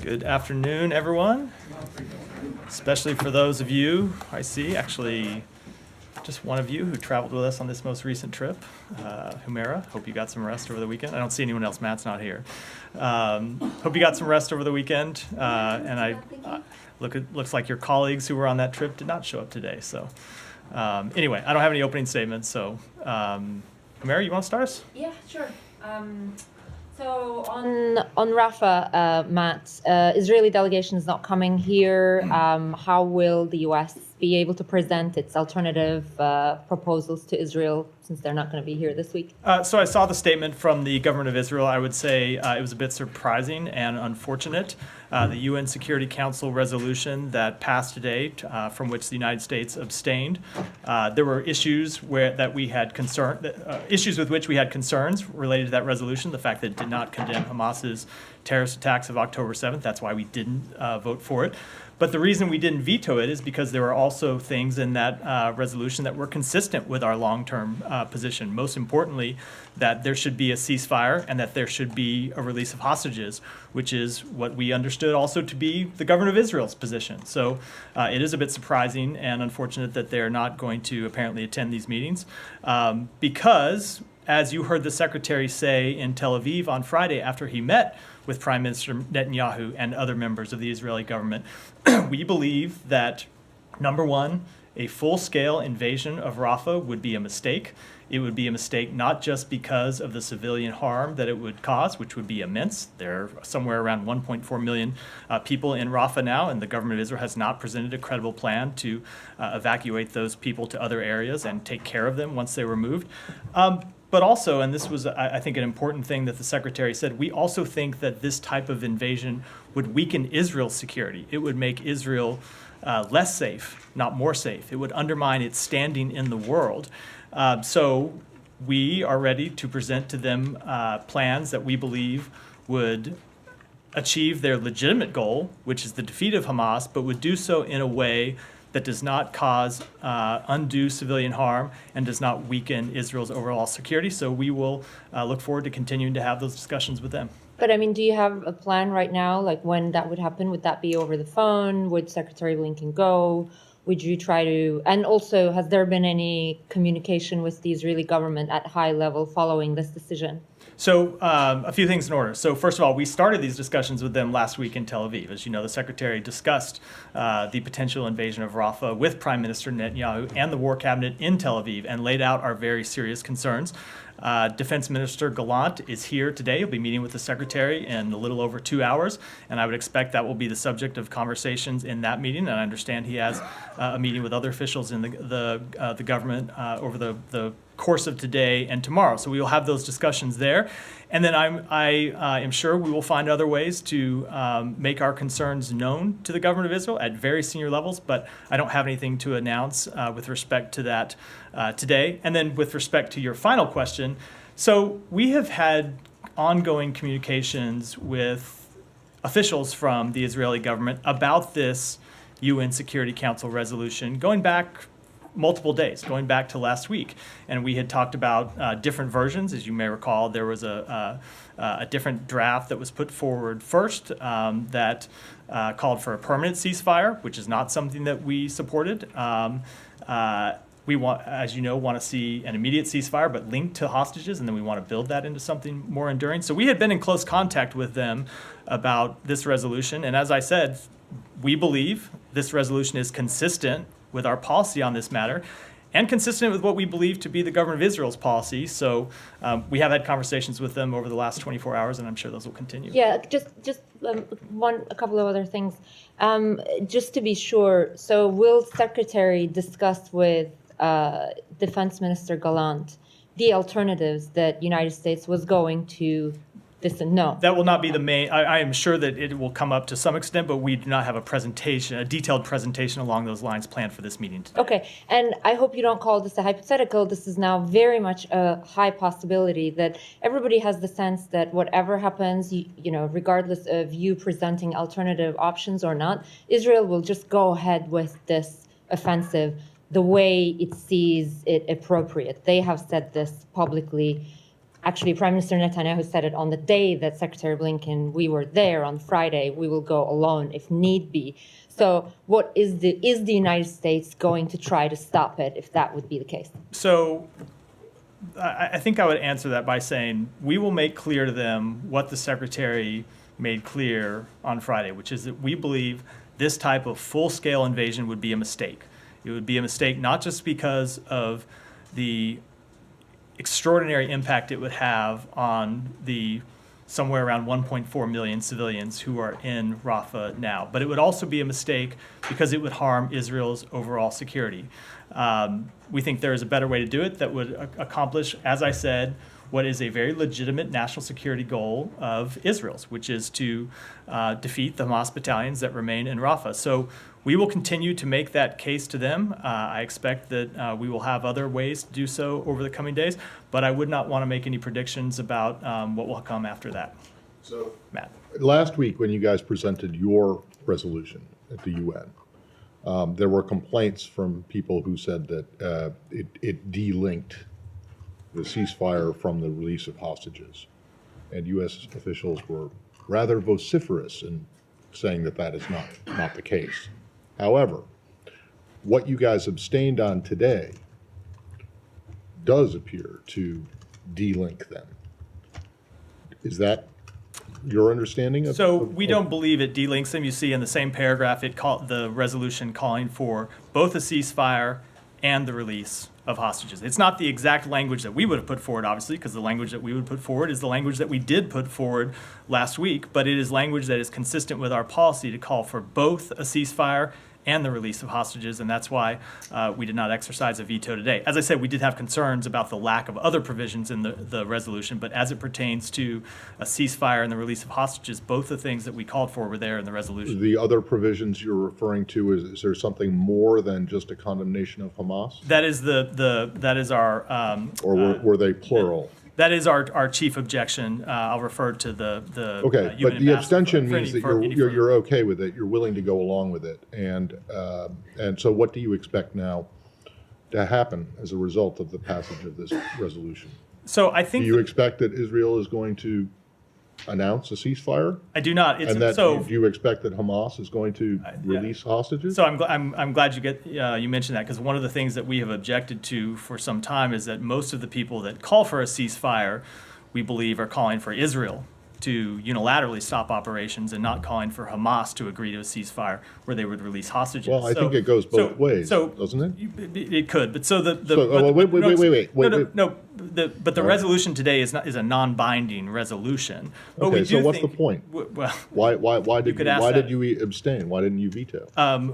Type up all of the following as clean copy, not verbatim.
Good afternoon, everyone, especially for those of you I see, actually just one of you who traveled with us on this most recent trip, Humera. Hope you got some rest over the weekend. I don't see anyone else. Matt's not here. Hope you got some rest over the weekend. And looks like your colleagues who were on that trip did not show up today. So anyway, I don't have any opening statements. So Humera, you want to start us? Yeah, sure. So on Rafah, Matt, Israeli delegation is not coming here. How will the U.S. be able to present its alternative proposals to Israel since they're not going to be here this week? So I saw the statement from the government of Israel. I would say it was a bit surprising and unfortunate. The UN Security Council resolution that passed today, from which the United States abstained, there were issues issues with which we had concerns related to that resolution. The fact that it did not condemn Hamas's terrorist attacks of October 7th. That's why we didn't vote for it. But the reason we didn't veto it is because there were also things in that resolution that were consistent with our long-term position. Most importantly, that there should be a ceasefire and that there should be a release of hostages, which is what we understood also to be the government of Israel's position. So it is a bit surprising and unfortunate that they're not going to apparently attend these meetings because, as you heard the secretary say in Tel Aviv on Friday after he met with Prime Minister Netanyahu and other members of the Israeli government, we believe that, number one, a full-scale invasion of Rafah would be a mistake. It would be a mistake not just because of the civilian harm that it would cause, which would be immense. There are somewhere around 1.4 million people in Rafah now, and the government of Israel has not presented a credible plan to evacuate those people to other areas and take care of them once they were moved. But also, and this was, I think, an important thing that the secretary said, we also think that this type of invasion would weaken Israel's security. It would make Israel less safe, not more safe. It would undermine its standing in the world. So we are ready to present to them plans that we believe would achieve their legitimate goal, which is the defeat of Hamas, but would do so in a way that does not cause undue civilian harm and does not weaken Israel's overall security. So we will look forward to continuing to have those discussions with them. But I mean, do you have a plan right now, like when that would happen? Would that be over the phone? Would Secretary Blinken go? Would you try to, and also, has there been any communication with the Israeli government at high level following this decision? So a few things in order. So first of all, we started these discussions with them last week in Tel Aviv. As you know, the secretary discussed the potential invasion of Rafah with Prime Minister Netanyahu and the War Cabinet in Tel Aviv and laid out our very serious concerns. Defense Minister Gallant is here today. He'll be meeting with the secretary in a little over 2 hours, and I would expect that will be the subject of conversations in that meeting. And I understand he has a meeting with other officials in the government over the course of today and tomorrow. So we will have those discussions there. And then I am sure we will find other ways to make our concerns known to the government of Israel at very senior levels, but I don't have anything to announce with respect to that today. And then with respect to your final question, so we have had ongoing communications with officials from the Israeli government about this UN Security Council resolution going back multiple days, going back to last week. And we had talked about different versions. As you may recall, there was a different draft that was put forward first that called for a permanent ceasefire, which is not something that we supported. We want, as you know, want to see an immediate ceasefire, but linked to hostages, and then we want to build that into something more enduring. So we had been in close contact with them about this resolution. And as I said, we believe this resolution is consistent with our policy on this matter and consistent with what we believe to be the government of Israel's policy. So we have had conversations with them over the last 24 hours, and I'm sure those will continue. Yeah, just a couple of other things. Just to be sure, so will Secretary discuss with Defense Minister Gallant the alternatives that United States was going to no? That will not be the main. I am sure that it will come up to some extent, but we do not have a detailed presentation along those lines planned for this meeting today. Okay, and I hope you don't call this a hypothetical. This is now very much a high possibility that everybody has the sense that whatever happens, regardless of you presenting alternative options or not, Israel will just go ahead with this offensive the way it sees it appropriate. They have said this publicly. Actually, Prime Minister Netanyahu said it on the day that Secretary Blinken, we were there on Friday, we will go alone if need be. So what is the United States going to try to stop it if that would be the case? So I think I would answer that by saying we will make clear to them what the Secretary made clear on Friday, which is that we believe this type of full-scale invasion would be a mistake. It would be a mistake not just because of the extraordinary impact it would have on the somewhere around 1.4 million civilians who are in Rafah now, but it would also be a mistake because it would harm Israel's overall security. We think there is a better way to do it that would accomplish, as I said, what is a very legitimate national security goal of Israel's, which is to defeat the Hamas battalions that remain in Rafah. So we will continue to make that case to them. I expect that we will have other ways to do so over the coming days, but I would not want to make any predictions about what will come after that. So, Matt. last week when you guys presented your resolution at the UN, there were complaints from people who said that it delinked the ceasefire from the release of hostages. And U.S. officials were rather vociferous in saying that that is not the case. However, what you guys abstained on today does appear to delink them. Is that your understanding of? So we don't believe it delinks them. You see in the same paragraph, the resolution calling for both a ceasefire and the release of hostages. It's not the exact language that we would have put forward, obviously, because the language that we would put forward is the language that we did put forward last week, but it is language that is consistent with our policy to call for both a ceasefire and the release of hostages, and that's why we did not exercise a veto today. As I said, we did have concerns about the lack of other provisions in the resolution, but as it pertains to a ceasefire and the release of hostages, both the things that we called for were there in the resolution. The other provisions you're referring to, is there something more than just a condemnation of Hamas? That is that is our Or were they plural? That is our chief objection. I'll refer to the Okay, UN but the ambassador abstention for means any- that for any you're okay with it, you're willing to go along with it. And so what do you expect now to happen as a result of the passage of this resolution? So I Do think you expect that Israel is going to announce a ceasefire? I do not. It's And that, so. do you expect that Hamas is going to release hostages? So I'm glad you mentioned that, because one of the things that we have objected to for some time is that most of the people that call for a ceasefire, we believe, are calling for Israel to unilaterally stop operations and not calling for Hamas to agree to a ceasefire where they would release hostages. Well, I think it goes both ways, doesn't it? It could, but so the wait. But the resolution today is a non-binding resolution. But Okay, we so do what's the think- point? Well, Why did could ask that. did you abstain? Why didn't you veto?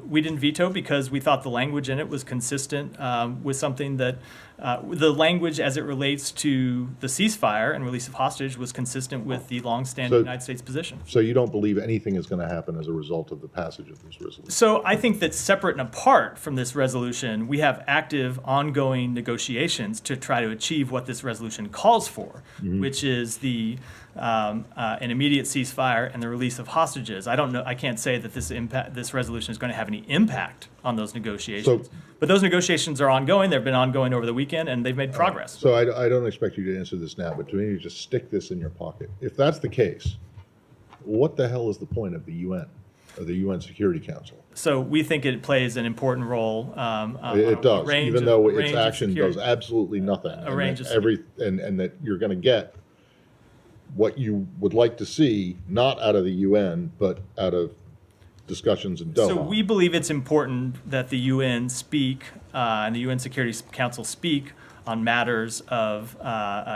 we didn't veto because we thought the language in it was consistent with something that the language as it relates to the ceasefire and release of hostage was consistent with the longstanding So- United States position. So you don't believe anything is going to happen as a result of the passage of this resolution? So I think that separate and apart from this resolution, we have active ongoing negotiations to try to achieve what this resolution calls for, which is an immediate ceasefire and the release of hostages. I can't say that this resolution is going to have any impact on those negotiations. But those negotiations are ongoing. They've been ongoing over the weekend, and they've made progress. So I don't expect you to answer this now, but to me, just stick this in your pocket. If that's the case, what the hell is the point of the UN, or the UN Security Council? So we think it plays an important role. It does, even though its range of action security. does absolutely nothing. range of And that you're going to get what you would like to see, not out of the UN, but out of discussions in Doha. So we believe it's important that the UN speak and the UN Security Council speak on matters of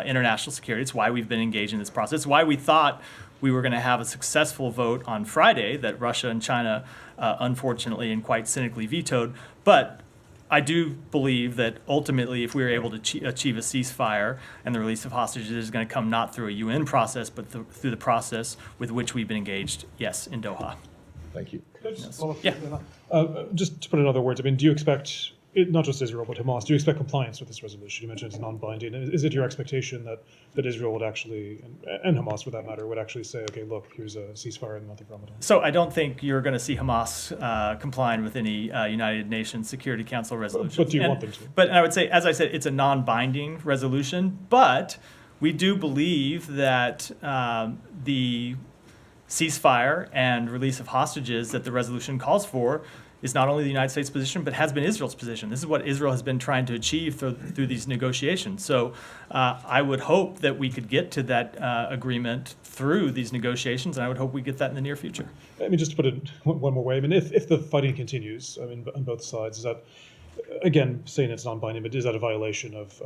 international security. It's why we've been engaged in this process. It's why we thought we were going to have a successful vote on Friday that Russia and China unfortunately and quite cynically vetoed. But I do believe that ultimately, if we are able to achieve a ceasefire and the release of hostages, is going to come not through a UN process, but through the process with which we've been engaged, yes, in Doha. Thank you. Yeah. Just to put it in other words, I mean, do you expect, not just Israel, but Hamas, do you expect compliance with this resolution? You mentioned it's non-binding. Is it your expectation that Israel would actually, and Hamas for that matter, would actually say, okay, look, here's a ceasefire in the month of Ramadan? So I don't think you're going to see Hamas complying with any United Nations Security Council resolution. But do you want them to? But I would say, as I said, it's a non-binding resolution, but We do believe that the ceasefire and release of hostages that the resolution calls for is not only the United States' position, but has been Israel's position. This is what Israel has been trying to achieve through these negotiations. So I would hope that we could get to that agreement through these negotiations, and I would hope we get that in the near future. I mean, just to put it one more way, I mean, if the fighting continues, I mean, on both sides, is that, again, saying it's non-binding, but is that a violation of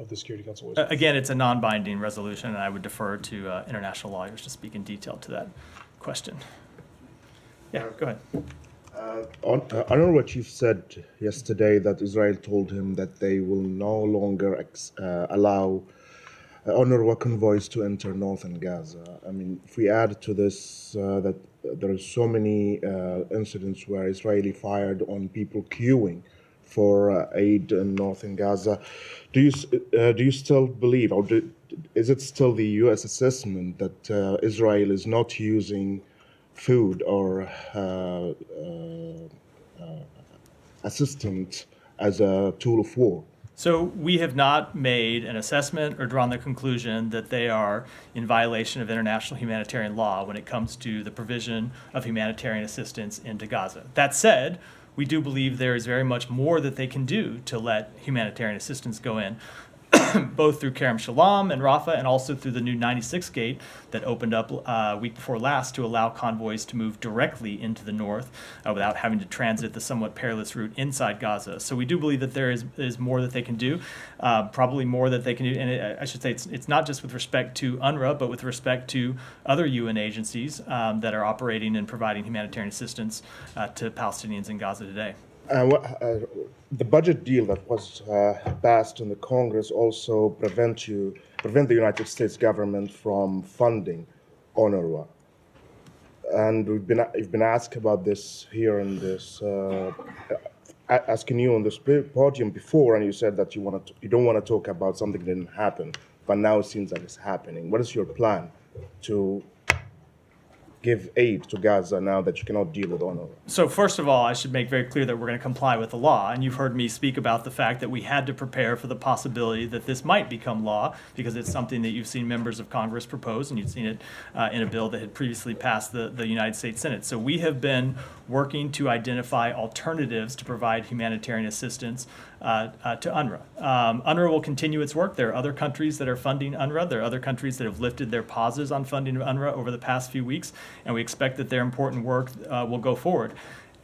the Security Council? Again, it's a non-binding resolution, and I would defer to international lawyers to speak in detail to that question. Yeah, go ahead. UNRWA chief said yesterday that Israel told him that they will no longer allow UNRWA convoys to enter northern Gaza. I mean, if we add to this that there are so many incidents where Israeli fired on people queuing for aid in northern Gaza, do you still believe, or is it still the U.S. assessment that Israel is not using food or assistance as a tool of war? So we have not made an assessment or drawn the conclusion that they are in violation of international humanitarian law when it comes to the provision of humanitarian assistance into Gaza. That said, we do believe there is very much more that they can do to let humanitarian assistance go in, both through Kerem Shalom and Rafah, and also through the new 96 gate that opened up week before last to allow convoys to move directly into the north without having to transit the somewhat perilous route inside Gaza. So we do believe that there is more that they can do, probably more that they can do. And I should say it's not just with respect to UNRWA, but with respect to other UN agencies that are operating and providing humanitarian assistance to Palestinians in Gaza today. The budget deal that was passed in the Congress also prevent the United States government from funding UNRWA. And we've been asked about this here in this, asking you on this podium before, and you said that you don't want to talk about something that didn't happen, but now it seems that it's happening. What is your plan to give aid to Gaza now that you cannot deal with UNRWA? So first of all, I should make very clear that we're going to comply with the law. And you've heard me speak about the fact that we had to prepare for the possibility that this might become law, because it's something that you've seen members of Congress propose, and you've seen it in a bill that had previously passed the United States Senate. So we have been working to identify alternatives to provide humanitarian assistance to UNRWA. UNRWA will continue its work. There are other countries that are funding UNRWA. There are other countries that have lifted their pauses on funding of UNRWA over the past few weeks, and we expect that their important work will go forward.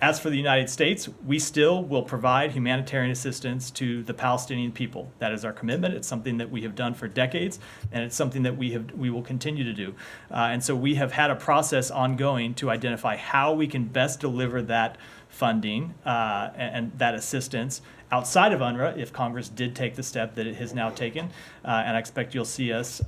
As for the United States, we still will provide humanitarian assistance to the Palestinian people. That is our commitment. It's something that we have done for decades, and it's something that we will continue to do. And so we have had a process ongoing to identify how we can best deliver that funding and that assistance outside of UNRWA, if Congress did take the step that it has now taken. And I expect you'll see us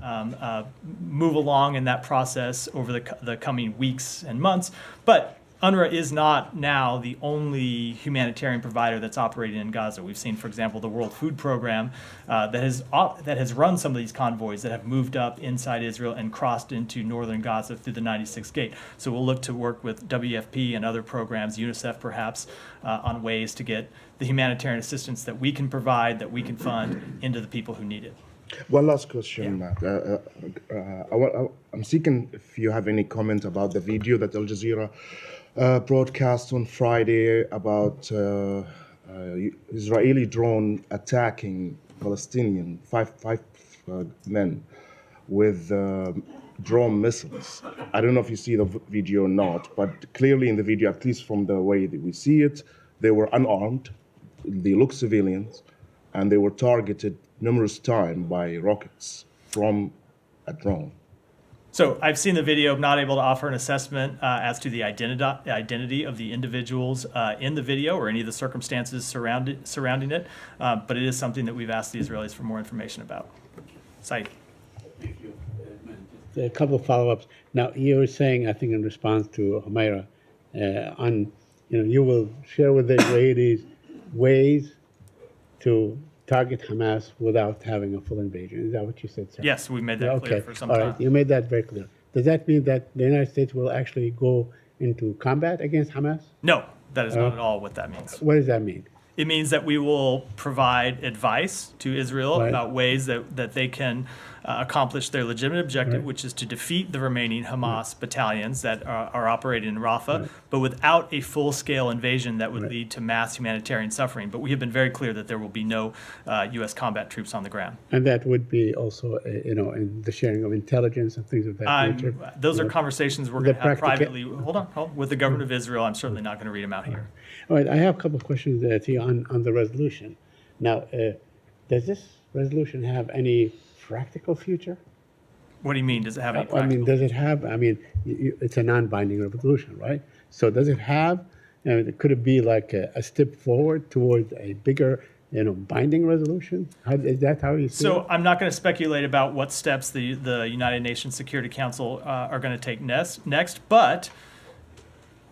move along in that process over the coming weeks and months. But UNRWA is not now the only humanitarian provider that's operating in Gaza. We've seen, for example, the World Food Program that has run some of these convoys that have moved up inside Israel and crossed into northern Gaza through the 96 gate. So we'll look to work with WFP and other programs, UNICEF perhaps, on ways to get the humanitarian assistance that we can provide, that we can fund, into the people who need it. One last question, Matt. I'm seeking if you have any comment about the video that Al Jazeera broadcast on Friday about Israeli drone attacking Palestinian five men with drone missiles. I don't know if you see the video or not, but clearly in the video, at least from the way that we see it, they were unarmed, they look civilians, and they were targeted numerous times by rockets from a drone. So I've seen the video. I'm not able to offer an assessment as to the identity of the individuals in the video or any of the circumstances surrounding it, but it is something that we've asked the Israelis for more information about. Said. Thank you. A couple of follow-ups. Now, you were saying, I think in response to Humaira, you will share with the Israelis ways to target Hamas without having a full invasion. Is that what you said, sir? Yes, we made that clear for some time. All right, you made that very clear. Does that mean that the United States will actually go into combat against Hamas? No, that is not at all what that means. What does that mean? It means that we will provide advice to Israel about ways that they can accomplish their legitimate objective, which is to defeat the remaining Hamas battalions that are operating in Rafah, but without a full-scale invasion that would lead to mass humanitarian suffering. But we have been very clear that there will be no U.S. combat troops on the ground. And that would be also, in the sharing of intelligence and things of that nature. Those are conversations we're going to have practica- privately. Hold on. With the government of Israel, I'm certainly not going to read them out here. All right, I have a couple of questions to you on the resolution. Now, does this resolution have any practical future? What do you mean? Does it have any I practical? mean, does it have, it's a non-binding resolution, right? So does it have, could it be like a step forward towards a bigger, binding resolution? Is that how you see it? So I'm not going to speculate about what steps the United Nations Security Council are going to take next, but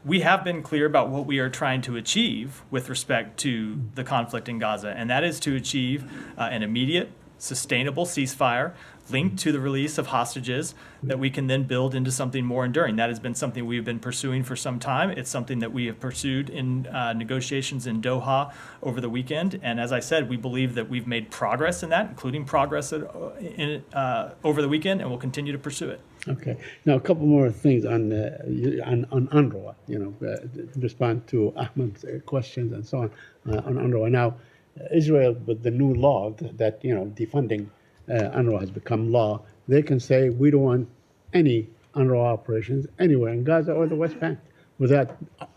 we have been clear about what we are trying to achieve with respect to the conflict in Gaza, and that is to achieve an immediate, sustainable ceasefire linked to the release of hostages that we can then build into something more enduring. That has been something we've been pursuing for some time. It's something that we have pursued in negotiations in Doha over the weekend. And as I said, we believe that we've made progress in that, including progress over the weekend, and we'll continue to pursue it. Okay. Now, a couple more things on UNRWA, respond to Ahmed's questions and so on UNRWA. Now, Israel, with the new law that, defunding UNRWA has become law, they can say, we don't want any UNRWA operations anywhere in Gaza or the West Bank,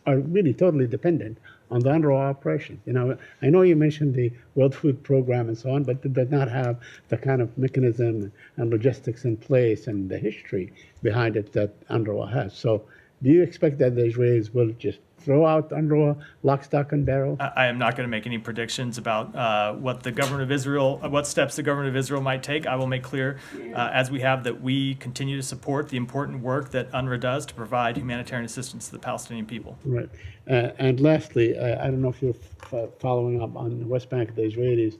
are really totally dependent on the UNRWA operation. I know you mentioned the World Food Program and so on, but it does not have the kind of mechanism and logistics in place and the history behind it that UNRWA has. So do you expect that the Israelis will just throw out UNRWA lock, stock, and barrel? I am not going to make any predictions about what the government of Israel, what steps the government of Israel might take. I will make clear, as we have, that we continue to support the important work that UNRWA does to provide humanitarian assistance to the Palestinian people. Right. And lastly, I don't know if you're following up on the West Bank. The Israelis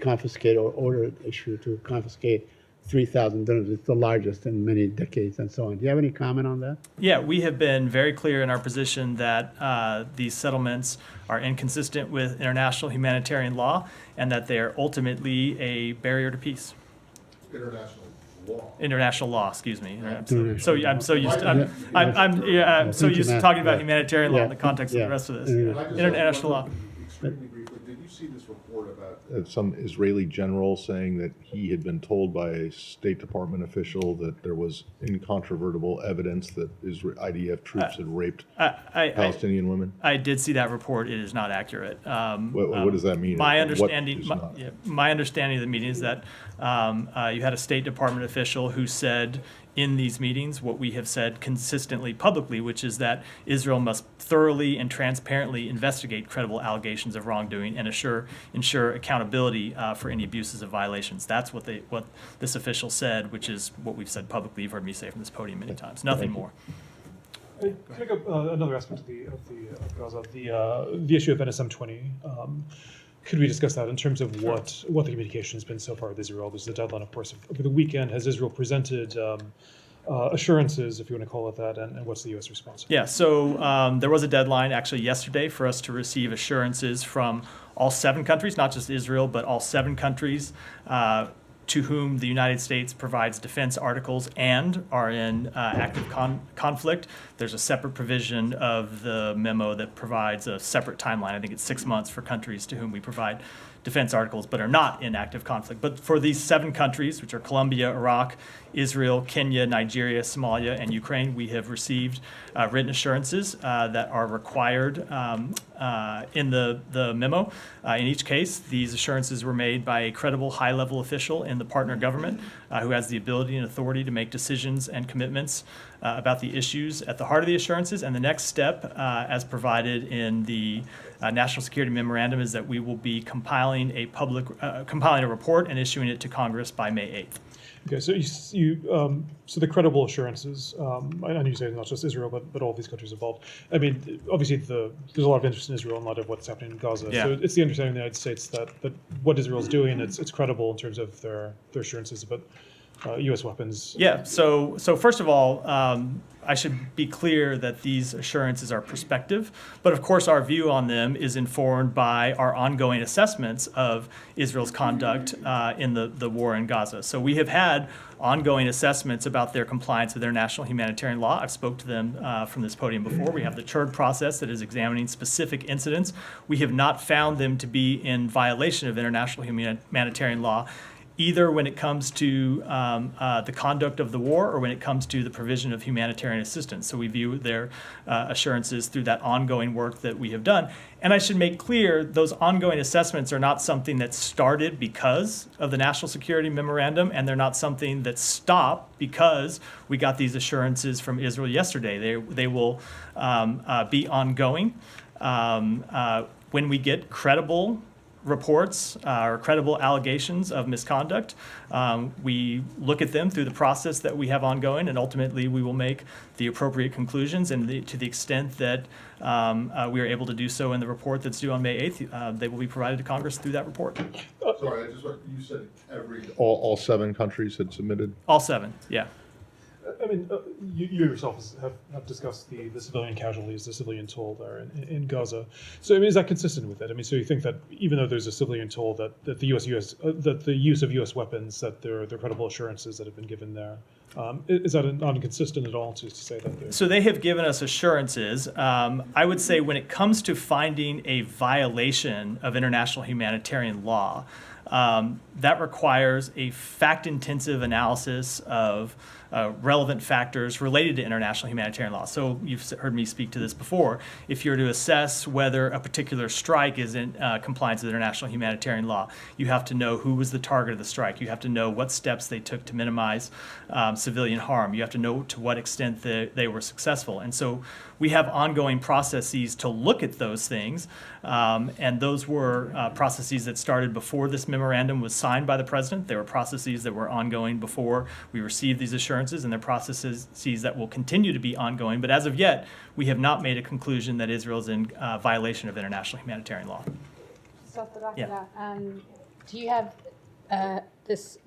confiscate or ordered issue to confiscate 3,000 dirhams. It's the largest in many decades and so on. Do you have any comment on that? Yeah, we have been very clear in our position that these settlements are inconsistent with international humanitarian law and that they are ultimately a barrier to peace. International law, excuse me. I'm so used to talking about humanitarian law in the context of the rest of this. International law. Extremely briefly, did you see this report about some Israeli general saying that he had been told by a State Department official that there was incontrovertible evidence that IDF troops had raped Palestinian women? I did see that report. It is not accurate. What does that mean? My understanding of the meeting is that you had a State Department official who said in these meetings what we have said consistently publicly, which is that Israel must thoroughly and transparently investigate credible allegations of wrongdoing and ensure accountability for any abuses and violations. That's what this official said, which is what we've said publicly. You've heard me say from this podium many times. Nothing more. To pick up another aspect of Gaza, the issue of NSM 20. Could we discuss that in terms of what the communication has been so far with Israel? There's the deadline, of course, over the weekend. Has Israel presented assurances, if you want to call it that, and what's the U.S. response? Yeah, so there was a deadline actually yesterday for us to receive assurances from all 7 countries, not just Israel, but all 7 countries to whom the United States provides defense articles and are in active conflict. There's a separate provision of the memo that provides a separate timeline. I think it's 6 months for countries to whom we provide defense articles but are not in active conflict. But for these 7 countries, which are Colombia, Iraq, Israel, Kenya, Nigeria, Somalia, and Ukraine, we have received written assurances that are required in the memo. In each case, these assurances were made by a credible high-level official in the partner government who has the ability and authority to make decisions and commitments about the issues at the heart of the assurances. And the next step, as provided in the National Security Memorandum, is that we will be compiling a report and issuing it to Congress by May 8th. Okay, so so the credible assurances. I know you say not just Israel, but all of these countries involved. I mean, obviously, there's a lot of interest in Israel and a lot of what's happening in Gaza. Yeah. So it's the understanding of the United States that what Israel's doing, it's credible in terms of their assurances about U.S. weapons. Yeah. So first of all, I should be clear that these assurances are prospective, but of course our view on them is informed by our ongoing assessments of Israel's conduct in the war in Gaza. So we have had ongoing assessments about their compliance with international humanitarian law. I've spoke to them from this podium before. We have the CHURG process that is examining specific incidents. We have not found them to be in violation of international humanitarian law, either when it comes to the conduct of the war or when it comes to the provision of humanitarian assistance. So we view their assurances through that ongoing work that we have done. And I should make clear, those ongoing assessments are not something that started because of the National Security Memorandum, and they're not something that stopped because we got these assurances from Israel yesterday. They will be ongoing. When we get credible reports or credible allegations of misconduct, we look at them through the process that we have ongoing, and ultimately we will make the appropriate conclusions. And to the extent that we are able to do so in the report that's due on May 8th, they will be provided to Congress through that report. Sorry, you said all 7 countries had submitted? All 7, yeah. I mean, you yourself have discussed the civilian casualties, the civilian toll there in Gaza. So, I mean, is that consistent with it? I mean, so you think that even though there's a civilian toll, that the that the use of U.S. weapons, that there are credible assurances that have been given there, is that not inconsistent at all to say that? So they have given us assurances. I would say when it comes to finding a violation of international humanitarian law, that requires a fact-intensive analysis of relevant factors related to international humanitarian law. So you've heard me speak to this before. If you're to assess whether a particular strike is in compliance with international humanitarian law, you have to know who was the target of the strike. You have to know what steps they took to minimize civilian harm. You have to know to what extent they were successful. And so we have ongoing processes to look at those things. And those were processes that started before this memorandum was signed by the president. There were processes that were ongoing before we received these assurances, and they're processes that will continue to be ongoing. But as of yet, we have not made a conclusion that Israel is in violation of international humanitarian law. Yeah. Do you have this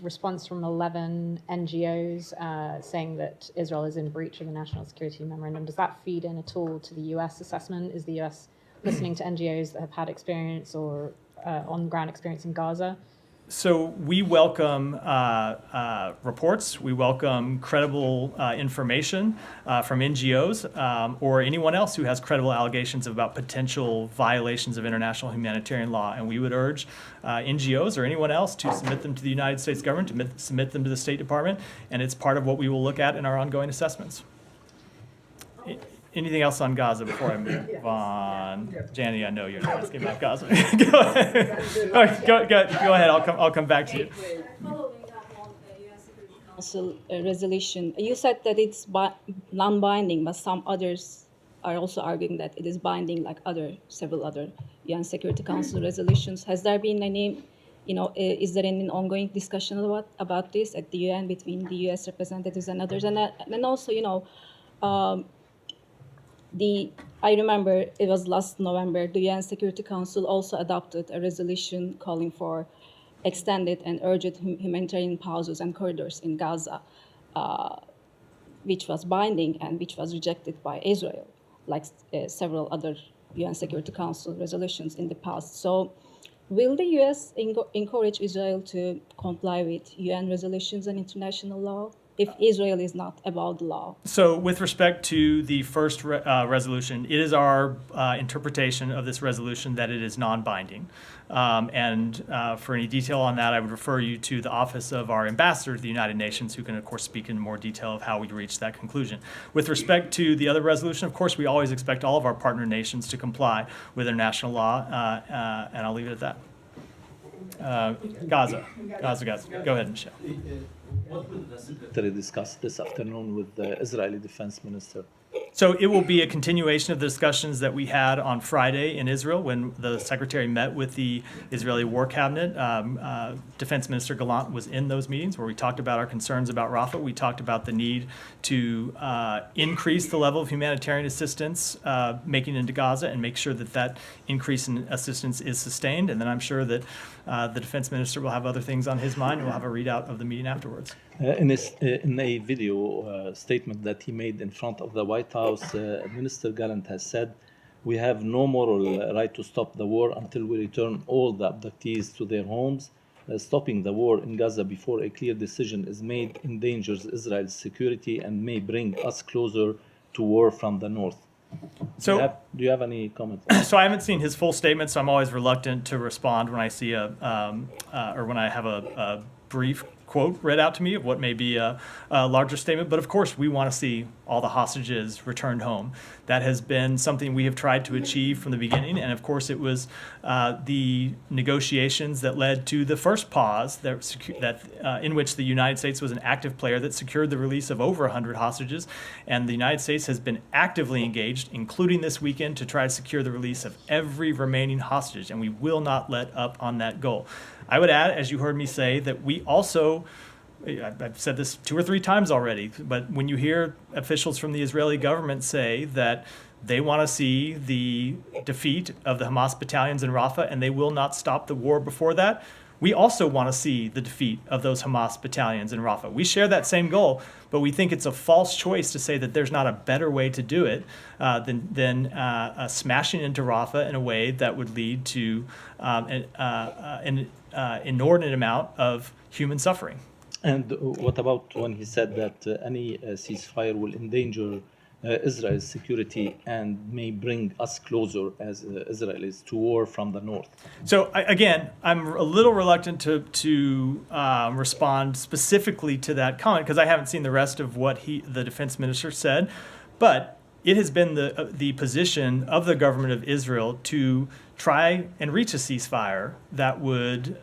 response from 11 NGOs saying that Israel is in breach of the National Security Memorandum, does that feed in at all to the U.S. assessment? Is the U.S. listening to NGOs that have had experience or on-ground experience in Gaza? So we welcome reports. We welcome credible information from NGOs or anyone else who has credible allegations about potential violations of international humanitarian law. And we would urge NGOs or anyone else to submit them to the United States government, to submit them to the State Department, and it's part of what we will look at in our ongoing assessments. Anything else on Gaza before I move on? Jani, I know you're not asking about Gaza. Go ahead. All right, go ahead. I'll come back to you. Following up on the UN Security Council resolution, you said that it's non-binding, but some others are also arguing that it is binding, like several other UN Security Council resolutions. Has there been any, is there any ongoing discussion about this at the UN between the US representatives and others? And also, I remember it was last November, the UN Security Council also adopted a resolution calling for extended and urgent humanitarian pauses and corridors in Gaza, which was binding and which was rejected by Israel, like several other UN Security Council resolutions in the past. So will the US encourage Israel to comply with UN resolutions and international law if Israel is not above the law? So with respect to the first resolution, it is our interpretation of this resolution that it is non-binding. And for any detail on that, I would refer you to the office of our ambassador to the United Nations, who can, of course, speak in more detail of how we reached that conclusion. With respect to the other resolution, of course, we always expect all of our partner nations to comply with international law, and I'll leave it at that. Gaza. Go ahead, Michelle. What will the Secretary discuss this afternoon with the Israeli Defense Minister? So it will be a continuation of the discussions that we had on Friday in Israel when the Secretary met with the Israeli War Cabinet. Defense Minister Gallant was in those meetings where we talked about our concerns about Rafah. We talked about the need to increase the level of humanitarian assistance making into Gaza and make sure that that increase in assistance is sustained. And then I'm sure that the Defense Minister will have other things on his mind and we'll have a readout of the meeting afterwards. In a video statement that he made in front of the White House, Minister Gallant has said, "We have no moral right to stop the war until we return all the abductees to their homes. Stopping the war in Gaza before a clear decision is made endangers Israel's security and may bring us closer to war from the north." So, Do you have any comments? so I haven't seen his full statement, so I'm always reluctant to respond when I see or when I have a brief quote read out to me of what may be a larger statement. But of course, we want to see all the hostages returned home. That has been something we have tried to achieve from the beginning. And of course, it was the negotiations that led to the first pause in which the United States was an active player that secured the release of over 100 hostages. And the United States has been actively engaged, including this weekend, to try to secure the release of every remaining hostage. And we will not let up on that goal. I would add, as you heard me say, that we also, I've said this 2 or 3 times already, but when you hear officials from the Israeli government say that they want to see the defeat of the Hamas battalions in Rafah and they will not stop the war before that, we also want to see the defeat of those Hamas battalions in Rafah. We share that same goal, but we think it's a false choice to say that there's not a better way to do it than smashing into Rafah in a way that would lead to an inordinate amount of human suffering. And what about when he said that any ceasefire will endanger Israel's security and may bring us closer as Israelis to war from the north? So again, I'm a little reluctant to respond specifically to that comment because I haven't seen the rest of what the defense minister said, but it has been the position of the government of Israel to try and reach a ceasefire that would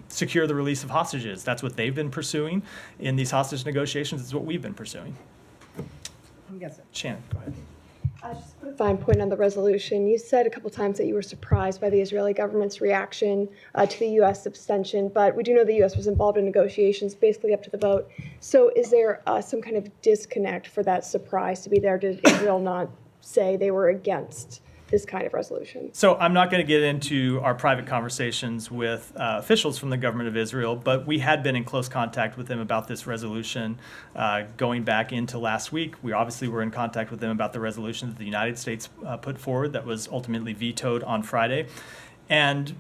secure the release of hostages. That's what they've been pursuing in these hostage negotiations. It's what we've been pursuing. Shannon, go ahead. Just put a fine point on the resolution. You said a couple times that you were surprised by the Israeli government's reaction to the U.S. abstention, but we do know the U.S. was involved in negotiations basically up to the vote. So is there some kind of disconnect for that surprise to be there? Did Israel not say they were against this kind of resolution? So I'm not going to get into our private conversations with officials from the government of Israel, but we had been in close contact with them about this resolution going back into last week. We obviously were in contact with them about the resolution that the United States put forward that was ultimately vetoed on Friday. And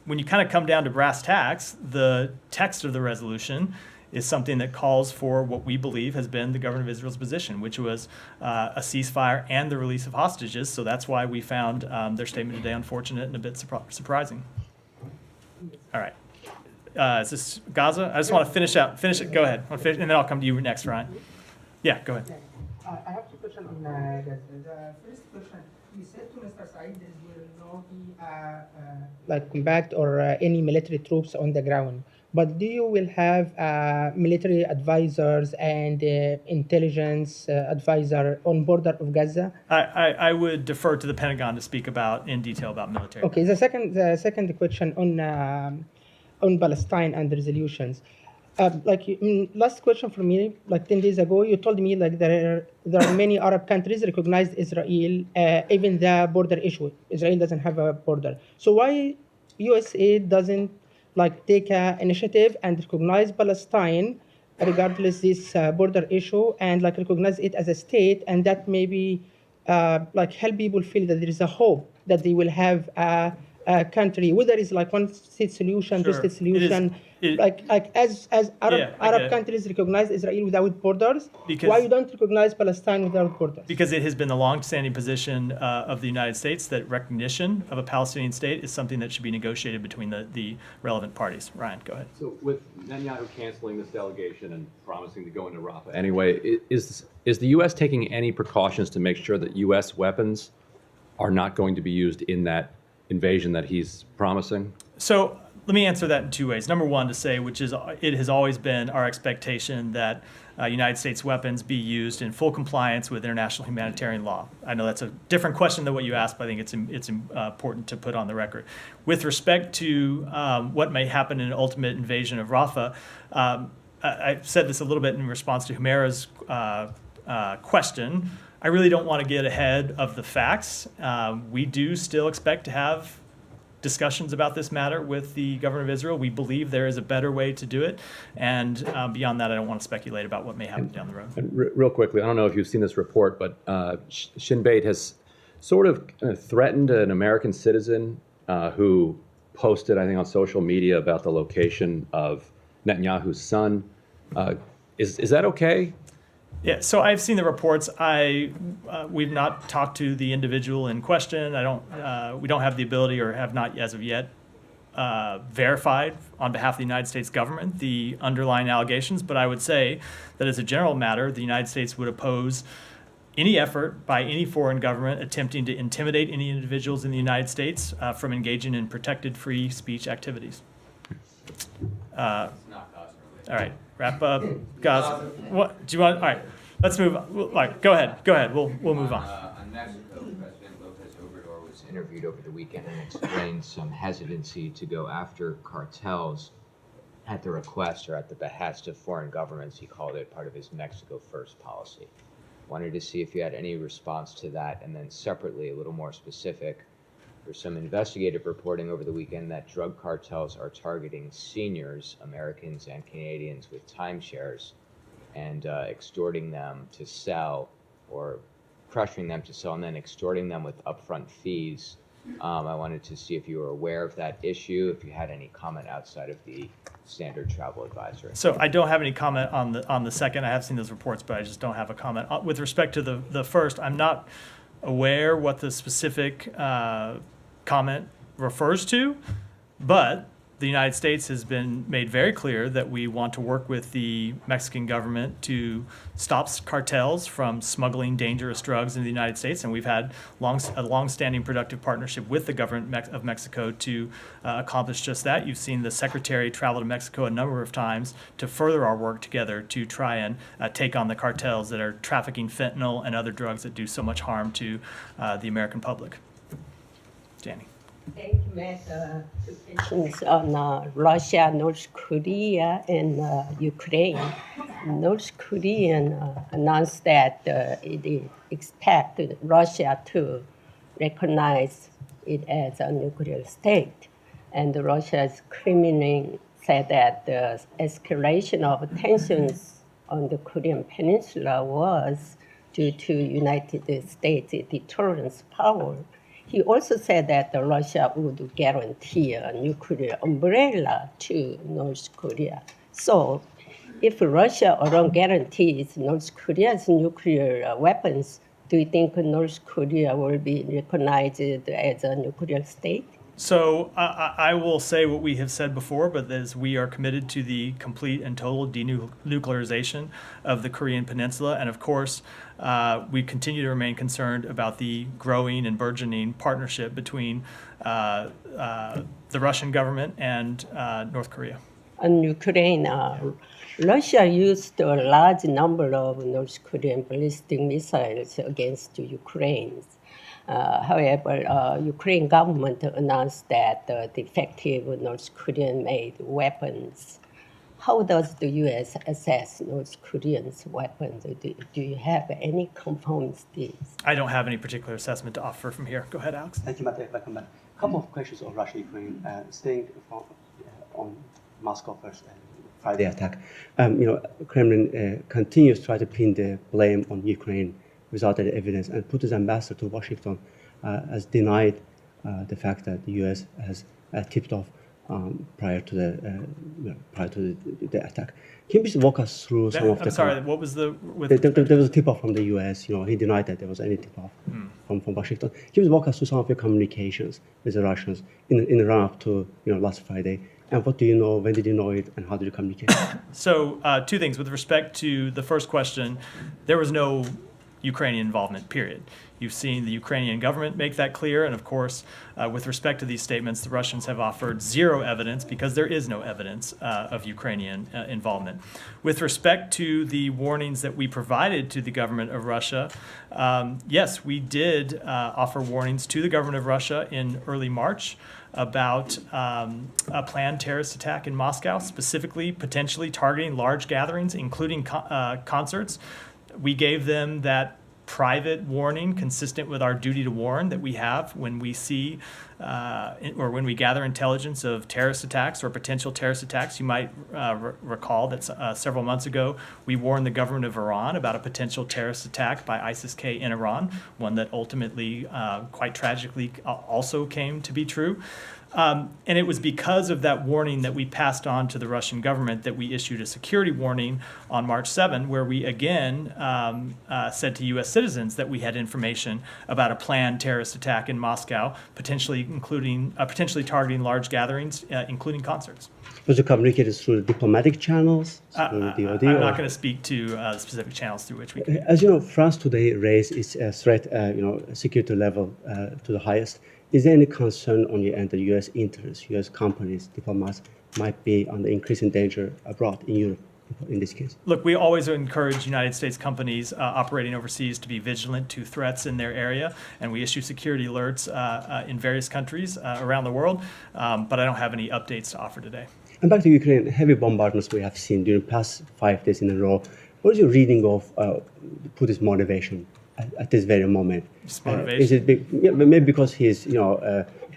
when you kind of come down to brass tacks, the text of the resolution is something that calls for what we believe has been the government of Israel's position, which was a ceasefire and the release of hostages. So that's why we found their statement today unfortunate and a bit surprising. All right. Is this Gaza? I just want to finish it. Go ahead. And then I'll come to you next, Ryan. Yeah, go ahead. I have 2 questions on Gaza. The first question, you said to Mr. Said there will not be like combat or any military troops on the ground. But do you will have military advisors and intelligence advisor on border of Gaza? I would defer to the Pentagon to speak in detail about military. Okay. The second question on Palestine and the resolutions. Last question for me, like 10 days ago, you told me like there are many Arab countries recognized Israel, even the border issue. Israel doesn't have a border. So why USA doesn't take an initiative and recognize Palestine regardless this border issue and recognize it as a state, and that maybe help people feel that there is a hope that they will have a country, whether it's one state solution, Sure. 2 state solution, as Arab countries recognize Israel without borders, why you don't recognize Palestine without borders? Because it has been the long-standing position of the United States that recognition of a Palestinian state is something that should be negotiated between the relevant parties. Ryan, go ahead. So with Netanyahu canceling this delegation and promising to go into Rafah anyway, is the U.S. taking any precautions to make sure that U.S. weapons are not going to be used in that invasion that he's promising? So let me answer that in 2 ways. Number one, to say, which is it has always been our expectation that United States weapons be used in full compliance with international humanitarian law. I know that's a different question than what you asked, but I think it's important to put on the record. With respect to what may happen in an ultimate invasion of Rafah, I said this a little bit in response to Humaira's question. I really don't want to get ahead of the facts. We do still expect to have discussions about this matter with the government of Israel. We believe there is a better way to do it. And beyond that, I don't want to speculate about what may happen down the road. And real quickly, I don't know if you've seen this report, but Shin Bet has sort of threatened an American citizen who posted, I think, on social media about the location of Netanyahu's son. Is that okay? Yeah, so I've seen the reports. We've not talked to the individual in question. We don't have the ability, or have not as of yet, verified on behalf of the United States government the underlying allegations. But I would say that as a general matter, the United States would oppose any effort by any foreign government attempting to intimidate any individuals in the United States from engaging in protected free speech activities. All right, wrap up. Guys, what do you want? All right, let's move on. All right, go ahead. We'll move on. On Mexico, President Lopez Obrador was interviewed over the weekend and explained some hesitancy to go after cartels at the request or at the behest of foreign governments. He called it part of his Mexico First policy. Wanted to see if you had any response to that, and then separately, a little more specific, there's some investigative reporting over the weekend that drug cartels are targeting seniors, Americans and Canadians, with timeshares and extorting them to sell, or pressuring them to sell and then extorting them with upfront fees. I wanted to see if you were aware of that issue, if you had any comment outside of the standard travel advisory. So I don't have any comment on the second. I have seen those reports, but I just don't have a comment. With respect to the first, I'm not aware what the specific comment refers to, but the United States has been made very clear that we want to work with the Mexican government to stop cartels from smuggling dangerous drugs into the United States, and we've had a long-standing productive partnership with the government of Mexico to accomplish just that. You've seen the Secretary travel to Mexico a number of times to further our work together to try and take on the cartels that are trafficking fentanyl and other drugs that do so much harm to the American public. Danny. Thank you, Matt. Two questions on Russia, North Korea, and Ukraine. North Korea announced that it expected Russia to recognize it as a nuclear state. And Russia's Kremlin said that the escalation of tensions on the Korean Peninsula was due to United States deterrence power. He also said that Russia would guarantee a nuclear umbrella to North Korea. So if Russia alone guarantees North Korea's nuclear weapons, do you think North Korea will be recognized as a nuclear state? So I will say what we have said before, but that is we are committed to the complete and total denuclearization of the Korean Peninsula. And of course, we continue to remain concerned about the growing and burgeoning partnership between the Russian government and North Korea. On Ukraine, Russia used a large number of North Korean ballistic missiles against Ukraine. However, Ukraine government announced that defective North Korean-made weapons. How does the U.S. assess North Koreans' weapons? Do you have any confirmed this? I don't have any particular assessment to offer from here. Go ahead, Alex. Thank you, Matt. Welcome back. A couple of questions on Russia, Ukraine, staying on Moscow first. Friday attack. Kremlin continues to try to pin the blame on Ukraine without any evidence, and Putin's ambassador to Washington has denied the fact that the U.S. has tipped off prior to the attack. Can you please walk us through some of the? I'm sorry. What was the? There was a tip-off from the U.S. He denied that there was any tip-off from Washington. Can you please walk us through some of your communications with the Russians in the run-up to last Friday? And what do you know? When did you know it? And how did you communicate? So, two things with respect to the first question. There was no Ukrainian involvement, period. You've seen the Ukrainian government make that clear, and of course, with respect to these statements, the Russians have offered zero evidence because there is no evidence of Ukrainian involvement. With respect to the warnings that we provided to the government of Russia, yes, we did offer warnings to the government of Russia in early March about a planned terrorist attack in Moscow, specifically potentially targeting large gatherings, including concerts. We gave them that private warning consistent with our duty to warn that we have when we see or when we gather intelligence of terrorist attacks or potential terrorist attacks. You might recall that several months ago we warned the government of Iran about a potential terrorist attack by ISIS-K in Iran, one that ultimately, quite tragically, also came to be true. And it was because of that warning that we passed on to the Russian government that we issued a security warning on March 7, where we again said to U.S. citizens that we had information about a planned terrorist attack in Moscow, potentially targeting large gatherings, including concerts. Was it communicated through diplomatic channels? Through the DoD, I'm not going to speak to specific channels through which we can. As you know, France today raised its threat, security level to the highest. Is there any concern on your end that U.S. interests, U.S. companies, diplomats might be under increasing danger abroad in Europe in this case? Look, we always encourage United States companies operating overseas to be vigilant to threats in their area, and we issue security alerts in various countries around the world, but I don't have any updates to offer today. And back to Ukraine, heavy bombardments we have seen during the past 5 days in a row. What is your reading of Putin's motivation at this very moment? Is it maybe because he is,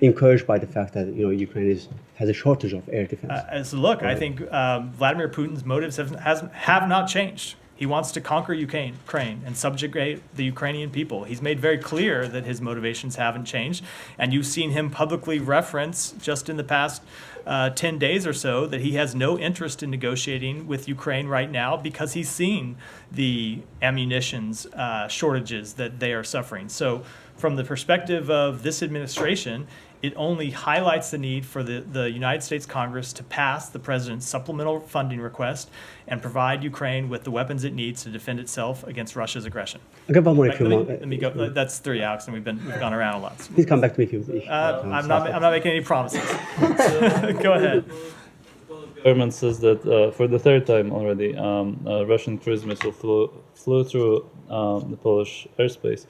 encouraged by the fact that Ukraine has a shortage of air defense? I think Vladimir Putin's motives have not changed. He wants to conquer Ukraine and subjugate the Ukrainian people. He's made very clear that his motivations haven't changed, and you've seen him publicly reference just in the past 10 days or so that he has no interest in negotiating with Ukraine right now because he's seen the ammunitions shortages that they are suffering. So from the perspective of this administration, it only highlights the need for the United States Congress to pass the president's supplemental funding request and provide Ukraine with the weapons it needs to defend itself against Russia's aggression. I'll get one more if you want. Let me go. That's 3 Alex, and we've gone around a lot. Please come back to me if you. I'm not making any promises. Go ahead. The government says that for the third time already, a Russian cruise missile flew through the Polish airspace.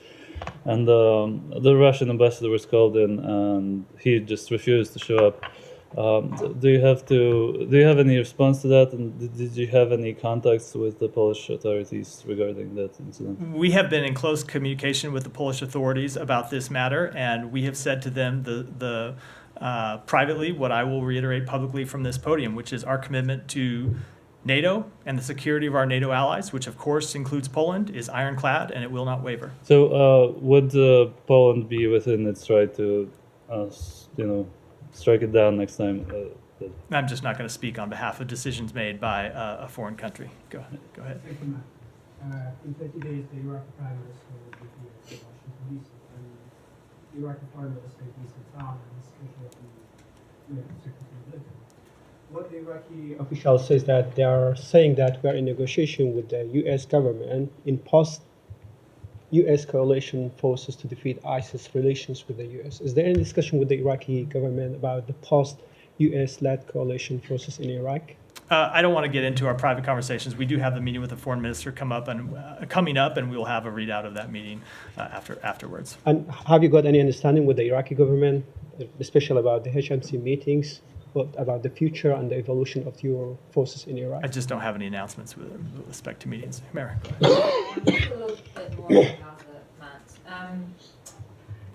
And the Russian ambassador was called in, and he just refused to show up. Do you have any response to that? And did you have any contacts with the Polish authorities regarding that incident? We have been in close communication with the Polish authorities about this matter, and we have said to them privately what I will reiterate publicly from this podium, which is our commitment to NATO and the security of our NATO allies, which of course includes Poland, is ironclad and it will not waver. So would Poland be within its right to, strike it down next time? I'm just not going to speak on behalf of decisions made by a foreign country. Go ahead. Thank you, Matt. In 30 days, the Iraqi Prime Minister will be here in Washington, D.C. and the Iraqi Foreign Minister, Decent Salman, is scheduled to meet Secretary Blinken. What the Iraqi officials says that they are saying that we are in negotiation with the U.S. government in post-U.S. coalition forces to defeat ISIS relations with the U.S. Is there any discussion with the Iraqi government about the post-U.S.-led coalition forces in Iraq? I don't want to get into our private conversations. We do have the meeting with the foreign minister coming up, and we will have a readout of that meeting afterwards. And have you got any understanding with the Iraqi government, especially about the HMC meetings? What about the future and the evolution of your forces in Iraq? I just don't have any announcements with respect to meetings. Mary.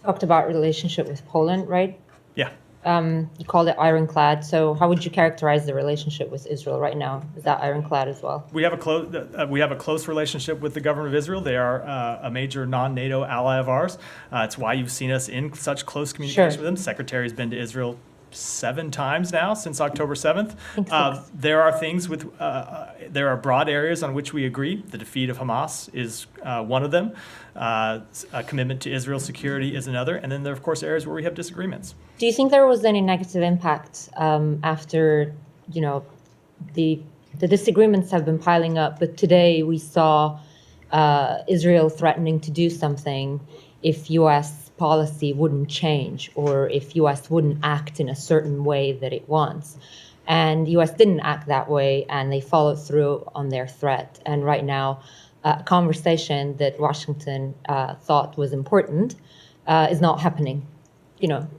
Talked about relationship with Poland, right? Yeah. You called it ironclad. So how would you characterize the relationship with Israel right now? Is that ironclad as well? We have a close relationship with the government of Israel. They are a major non-NATO ally of ours. It's why you've seen us in such close communication with them. The Secretary's been to Israel 7 times now since October 7th. There are things there are broad areas on which we agree. The defeat of Hamas is one of them. A commitment to Israel's security is another. And then there are, of course, areas where we have disagreements. Do you think there was any negative impact after, the disagreements have been piling up, but today we saw Israel threatening to do something if U.S. policy wouldn't change or if U.S. wouldn't act in a certain way that it wants. And U.S. didn't act that way, and they followed through on their threat. And right now, a conversation that Washington thought was important is not happening.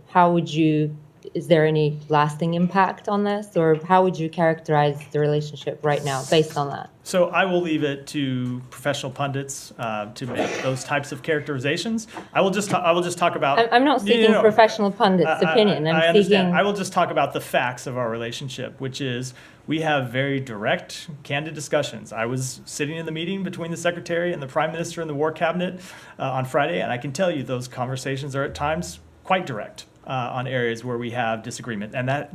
How would you is there any lasting impact on this, or how would you characterize the relationship right now based on that? So I will leave it to professional pundits to make those types of characterizations. I will just talk about. I'm not seeking professional pundits' opinion. I I'm understand. seeking. I will just talk about the facts of our relationship, which is we have very direct, candid discussions. I was sitting in the meeting between the Secretary and the Prime Minister and the War Cabinet on Friday, and I can tell you those conversations are at times quite direct. On areas where we have disagreements, and that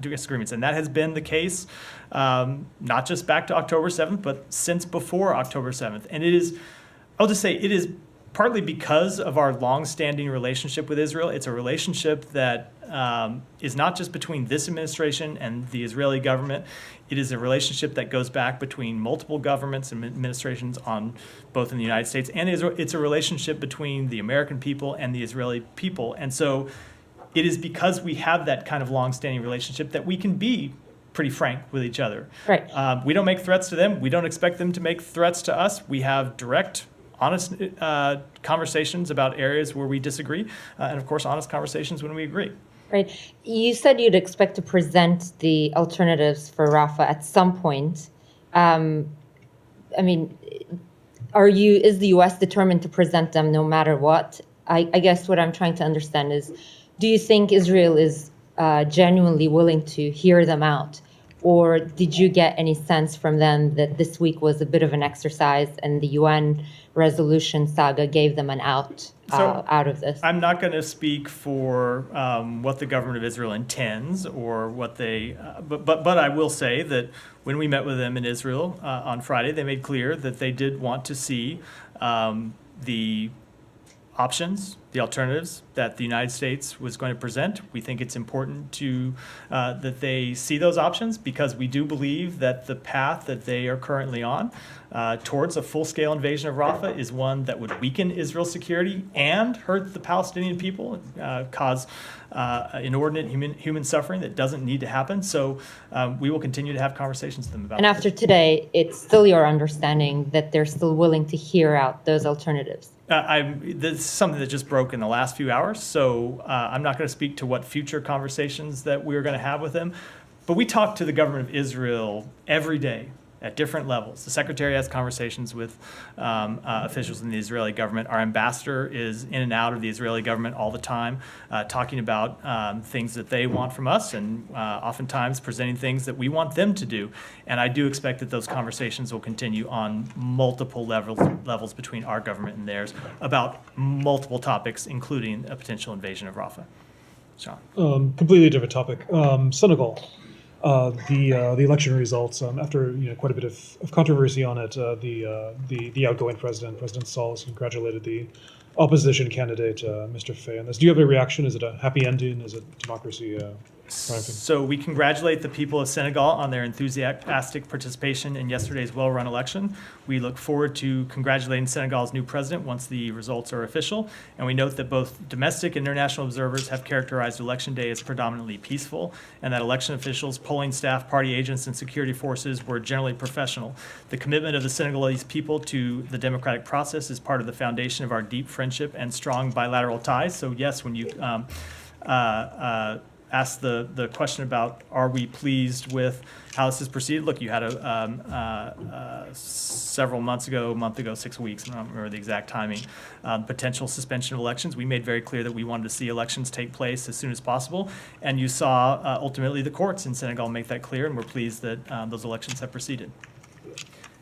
has been the case, not just back to October 7th, but since before October 7th. And it is, I'll just say, it is partly because of our long-standing relationship with Israel. It's a relationship that is not just between this administration and the Israeli government. It is a relationship that goes back between multiple governments and administrations on both in the United States and Israel. It's a relationship between the American people and the Israeli people, and so. It is because we have that kind of long-standing relationship that we can be pretty frank with each other. Right. We don't make threats to them. We don't expect them to make threats to us. We have direct, honest conversations about areas where we disagree, and of course, honest conversations when we agree. Right. You said you'd expect to present the alternatives for Rafah at some point. I mean, is the U.S. determined to present them no matter what? I guess what I'm trying to understand is, do you think Israel is genuinely willing to hear them out? Or did you get any sense from them that this week was a bit of an exercise and the UN resolution saga gave them an out of this? I'm not going to speak for what the government of Israel intends or what they, but I will say that when we met with them in Israel on Friday, they made clear that they did want to see the options, the alternatives that the United States was going to present. We think it's important to that they see those options because we do believe that the path that they are currently on towards a full-scale invasion of Rafah is one that would weaken Israel's security and hurt the Palestinian people, cause inordinate human suffering that doesn't need to happen. So we will continue to have conversations with them about And after today, it's still your understanding that they're still willing to hear out those alternatives? This is something that just broke in the last few hours, so I'm not going to speak to what future conversations that we're going to have with them. But we talk to the government of Israel every day at different levels. The Secretary has conversations with officials in the Israeli government. Our ambassador is in and out of the Israeli government all the time, talking about things that they want from us and oftentimes presenting things that we want them to do. And I do expect that those conversations will continue on multiple levels between our government and theirs about multiple topics, including a potential invasion of Rafah. Sean. Completely different topic. Senegal. The election results, after quite a bit of controversy on it, the outgoing President Sall, has congratulated the opposition candidate, Mr. Faye, on this. Do you have a reaction? Is it a happy ending? Is it democracy triumphing? So we congratulate the people of Senegal on their enthusiastic participation in yesterday's well-run election. We look forward to congratulating Senegal's new president once the results are official. And we note that both domestic and international observers have characterized Election Day as predominantly peaceful, and that election officials, polling staff, party agents, and security forces were generally professional. The commitment of the Senegalese people to the democratic process is part of the foundation of our deep friendship and strong bilateral ties. So yes, when you asked the question about are we pleased with how this has proceeded. Look, you had several months ago, a month ago, 6 weeks, I don't remember the exact timing, potential suspension of elections. We made very clear that we wanted to see elections take place as soon as possible. And you saw ultimately the courts in Senegal make that clear, and we're pleased that those elections have proceeded.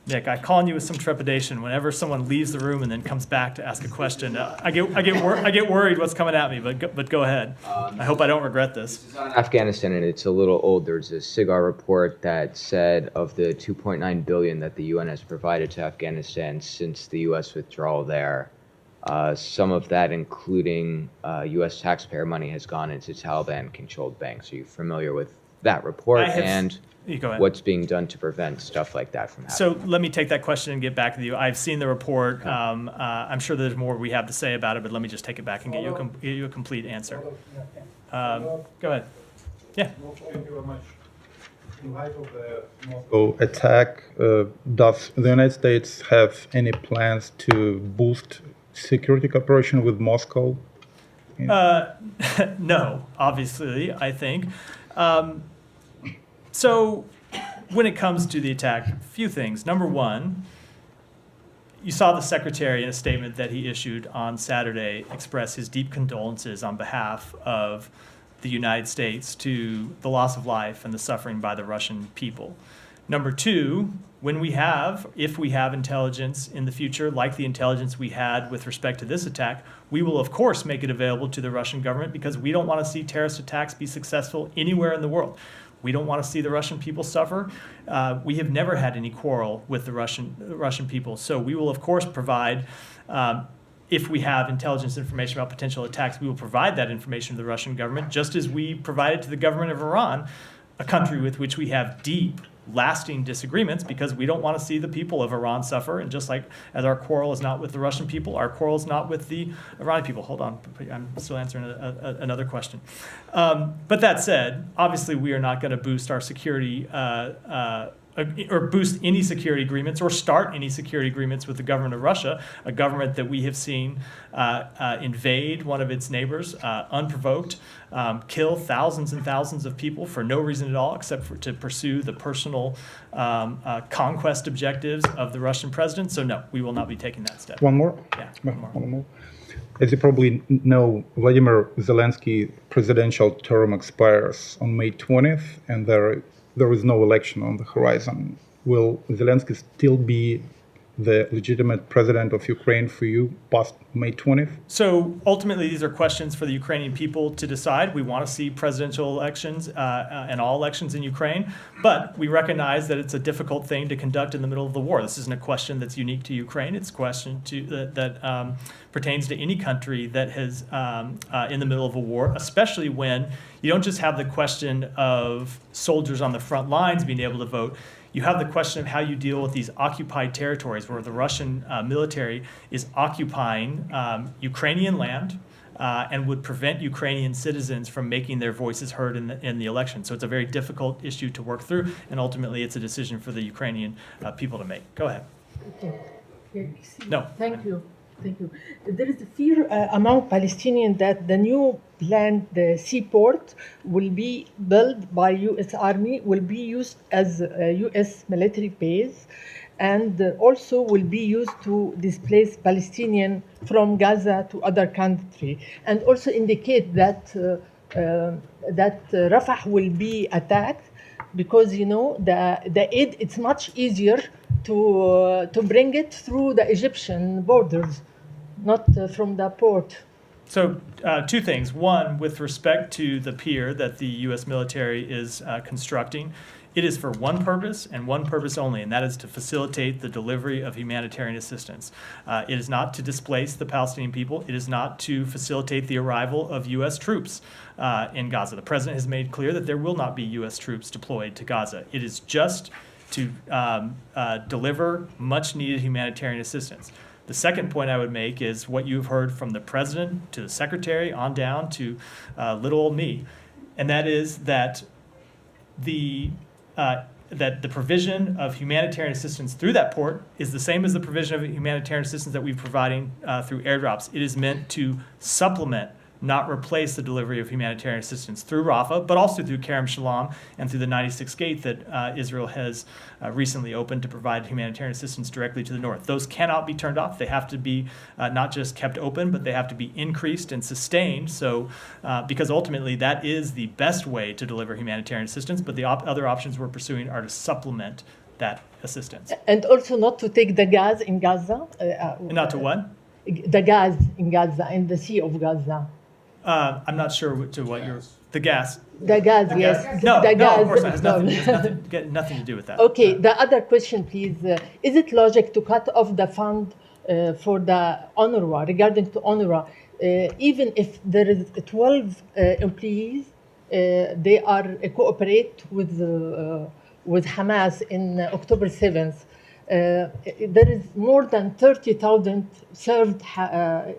Nick, I call on you with some trepidation. Whenever someone leaves the room and then comes back to ask a question, I get worried what's coming at me. But go ahead. I hope I don't regret this. Afghanistan, and it's a little old. There's a SIGAR report that said of the $2.9 billion that the UN has provided to Afghanistan since the U.S. withdrawal there, some of that, including U.S. taxpayer money, has gone into Taliban-controlled banks. Are you familiar with that report and what's being done to prevent stuff like that from happening? So let me take that question and get back with you. I've seen the report. I'm sure there's more we have to say about it, but let me just take it back and get you a complete answer. Go ahead. Yeah. Thank you very much. In light of the Moscow attack, does the United States have any plans to boost security cooperation with Moscow No, obviously, I think. So when it comes to the attack, a few things. Number one, you saw the secretary in a statement that he issued on Saturday express his deep condolences on behalf of the United States to the loss of life and the suffering by the Russian people. Number two, if we have intelligence in the future, like the intelligence we had with respect to this attack, we will of course make it available to the Russian government because we don't want to see terrorist attacks be successful anywhere in the world. We don't want to see the Russian people suffer. We have never had any quarrel with the Russian people. So we will, of course, provide, if we have intelligence information about potential attacks, we will provide that information to the Russian government, just as we provided to the government of Iran, a country with which we have deep, lasting disagreements because we don't want to see the people of Iran suffer. And just like as our quarrel is not with the Russian people, our quarrel is not with the Iranian people. Hold on, I'm still answering another question. But that said, obviously we are not going to boost our security or boost any security agreements or start any security agreements with the government of Russia, a government that we have seen invade one of its neighbors unprovoked, kill thousands and thousands of people for no reason at all except to pursue the personal conquest objectives of the Russian president. So no, we will not be taking that step. One more? Yeah, one more. As you probably know, Vladimir Zelensky's presidential term expires on May 20th, and there is no election on the horizon. Will Zelensky still be the legitimate president of Ukraine for you past May 20th? So ultimately, these are questions for the Ukrainian people to decide. We want to see presidential elections and all elections in Ukraine, but we recognize that it's a difficult thing to conduct in the middle of the war. This isn't a question that's unique to Ukraine. It's a question that pertains to any country that has in the middle of a war, especially when you don't just have the question of soldiers on the front lines being able to vote. You have the question of how you deal with these occupied territories where the Russian military is occupying Ukrainian land and would prevent Ukrainian citizens from making their voices heard in the election. So it's a very difficult issue to work through, and ultimately it's a decision for the Ukrainian people to make. Go ahead. No. Thank you. Thank you. There is a fear among Palestinians that the new planned seaport will be built by U.S. Army, will be used as a U.S. military base, and also will be used to displace Palestinians from Gaza to other countries, and also indicate that Rafah will be attacked because the aid, it's much easier to bring it through the Egyptian borders, not from the port. So two things. One, with respect to the pier that the U.S. military is constructing, it is for one purpose and one purpose only, and that is to facilitate the delivery of humanitarian assistance. It is not to displace the Palestinian people. It is not to facilitate the arrival of U.S. troops in Gaza. The president has made clear that there will not be U.S. troops deployed to Gaza. It is just to deliver much-needed humanitarian assistance. The second point I would make is what you've heard from the president to the secretary on down to little old me, and that is that the provision of humanitarian assistance through that port is the same as the provision of humanitarian assistance that we're providing through airdrops. It is meant to supplement, not replace the delivery of humanitarian assistance through Rafah, but also through Kerem Shalom and through the 96th gate that Israel has recently opened to provide humanitarian assistance directly to the north. Those cannot be turned off. They have to be not just kept open, but they have to be increased and sustained. So, because ultimately that is the best way to deliver humanitarian assistance, but the other options we're pursuing are to supplement that assistance. And also not to take the gas in Gaza. Not to what? The gas in Gaza, in the Sea of Gaza. I'm not sure to what you're... The gas. The gas, yes. No, the gas. Of course not. It has nothing to do with that. Okay, the other question, please. Is it logic to cut off the fund for the UNRWA, regarding to UNRWA, even if there is 12 employees, they are cooperate with Hamas in October 7th. There is more than 30,000 served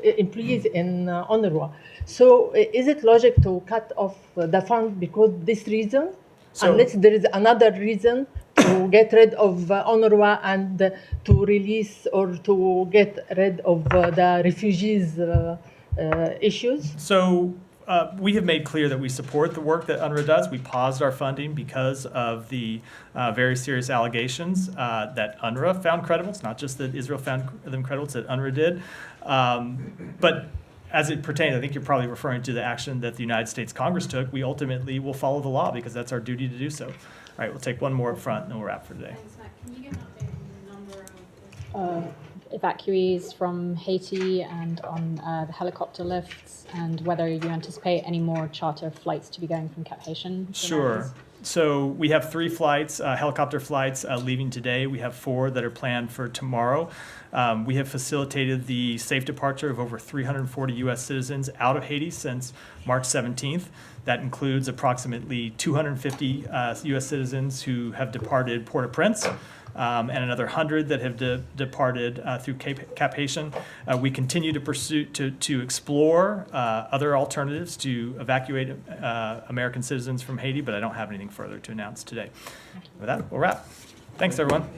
employees in UNRWA. So is it logic to cut off the fund because this reason? Unless there is another reason to get rid of UNRWA and to release or to get rid of the refugees issues? So we have made clear that we support the work that UNRWA does. We paused our funding because of the very serious allegations that UNRWA found credible. It's not just that Israel found them credible, it's that UNRWA did. But as it pertains, I think you're probably referring to the action that the United States Congress took. We ultimately will follow the law because that's our duty to do so. All right, we'll take one more up front and then we'll wrap for today. Can you give an update on the number of evacuees from Haiti and on the helicopter lifts, and whether you anticipate any more charter flights to be going from Cap Haitian? Sure. So we have 3 flights, helicopter flights leaving today. We have 4 that are planned for tomorrow. We have facilitated the safe departure of over 340 U.S. citizens out of Haiti since March 17th. That includes approximately 250 U.S. citizens who have departed Port-au-Prince, and another 100 that have departed through Cap Haitian. We continue to pursue to explore other alternatives to evacuate American citizens from Haiti, but I don't have anything further to announce today. With that, we'll wrap. Thanks, everyone.